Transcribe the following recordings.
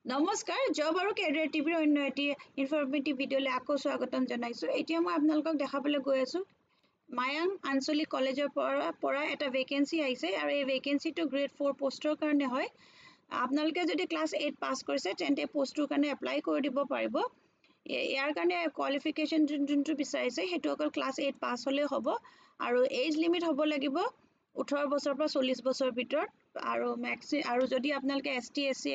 নমস্কাৰ জব আৰু কেৰিয়াৰ টিভিৰ অন্য এটি ইনফৰমেটিভ ভিডিঅ'লৈ আকৌ স্বাগতম জনাইছোঁ। এতিয়া মই আপোনালোকক দেখাবলৈ গৈ আছোঁ মায়াং আঞ্চলিক কলেজৰ পৰা এটা ভেকেঞ্চি আহিছে আৰু এই ভেকেঞ্চিটো গ্ৰেড 4 পোষ্টৰ কাৰণে হয়। আপোনালোকে যদি ক্লাছ 8 পাছ কৰিছে তেন্তে পোষ্টটোৰ কাৰণে এপ্লাই কৰি দিব পাৰিব। ইয়াৰ কাৰণে কোৱালিফিকেশ্যন যোনটো বিচাৰিছে সেইটো অকল ক্লাছ 8 পাছ হ'লেই হ'ব আৰু এজ লিমিট হ'ব লাগিব 18 বছৰৰ পৰা 40 বছৰৰ ভিতৰত আৰু যদি আপোনালোকে ST SC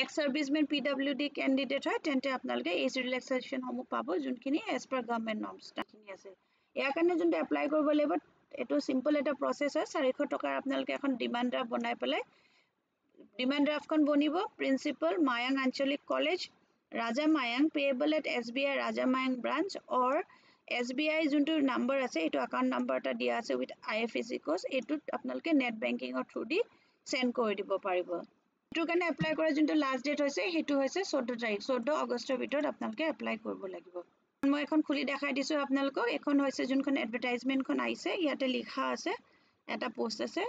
ex servicemen PWD candidate হয় তেন্তে আপোনালোকে এজ ৰিলেক্সেশ্যনসমূহ পাব যোনখিনি এজ পাৰ গভৰ্ণমেণ্ট নৰ্মছ তাখিনি আছে। ইয়াৰ কাৰণে যোনটো এপ্লাই কৰিব লাগিব এইটো চিম্পল এটা প্ৰচেছ হয়। 400 টকাৰ আপোনালোকে এখন ডিমাণ্ড ড্ৰাফ্ট বনাই পেলাই ডিমাণ্ড ড্ৰাফ্টখন বনিব প্ৰিন্সিপাল মায়াং আঞ্চলিক college Raja Mayang payable at SBI Raja Mayang branch or SBI যোনটো নাম্বাৰ আছে এইটো একাউণ্ট নাম্বাৰ এটা দিয়া আছে উইথ IFSC কোড এইটোত আপোনালোকে নেট বেংকিঙৰ থ্ৰু দি সেন্ড কৰি দিব পাৰিব। এইটোৰ কাৰণে এপ্লাই কৰা যোনটো লাষ্ট ডেট হৈছে সেইটো হৈছে 14 তাৰিখ 14 আগষ্টৰ ভিতৰত আপোনালোকে এপ্লাই কৰিব লাগিব। মই এখন খুলি দেখাই দিছোঁ আপোনালোকক। এখন হৈছে যোনখন এডভাৰটাইজমেণ্টখন আহিছে ইয়াতে লিখা আছে এটা পোষ্ট আছে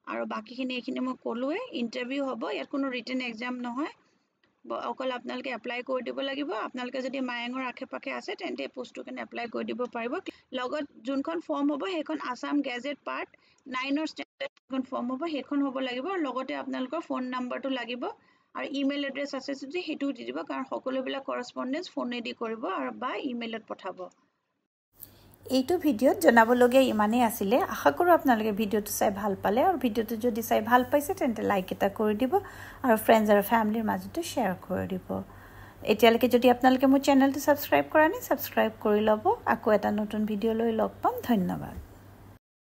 আৰু বাকিখিনি এইখিনি মই ক'লোৱে ইণ্টাৰভিউ হ'ব। ইয়াত কোনো ৰিটেন এক্সাম নহয় অকল আপোনালোকে এপ্লাই কৰি দিব লাগিব। আপোনালোকে যদি মায়াঙৰ আশে পাশে আছে তেন্তে পোষ্টটোৰ কাৰণে এপ্লাই কৰি দিব পাৰিব। লগত যোনখন ফৰ্ম হ'ব সেইখন আসাম গেজেট পাৰ্ট 9ৰ ষ্টেণ্ডাৰ্ড ফৰ্ম হ'ব সেইখন হ'ব লাগিব। লগতে আপোনালোকৰ ফোন নাম্বাৰটো লাগিব আৰু ইমেইল এড্ৰেছ আছে যদি সেইটোও দি দিব কাৰণ সকলোবিলাক কৰস্পণ্ডেঞ্চ ফোনেদি কৰিব আৰু বা ইমেইলত পঠাব। এইটো ভিডিঅ'ত জনাবলগীয়া ইমানেই আছিলে। আশা কৰোঁ আপোনালোকে ভিডিঅ'টো চাই ভাল পালে আৰু ভিডিঅ'টো যদি চাই ভাল পাইছে তেন্তে লাইক এটা কৰি দিব আৰু ফ্ৰেণ্ডছ আৰু ফেমিলিৰ মাজতো শ্বেয়াৰ কৰি দিব। এতিয়ালৈকে যদি আপোনালোকে মোৰ চেনেলটো ছাবস্ক্ৰাইব কৰা নাই ছাবস্ক্ৰাইব কৰি ল'ব। আকৌ এটা নতুন ভিডিঅ' লৈ লগ পাম। ধন্যবাদ।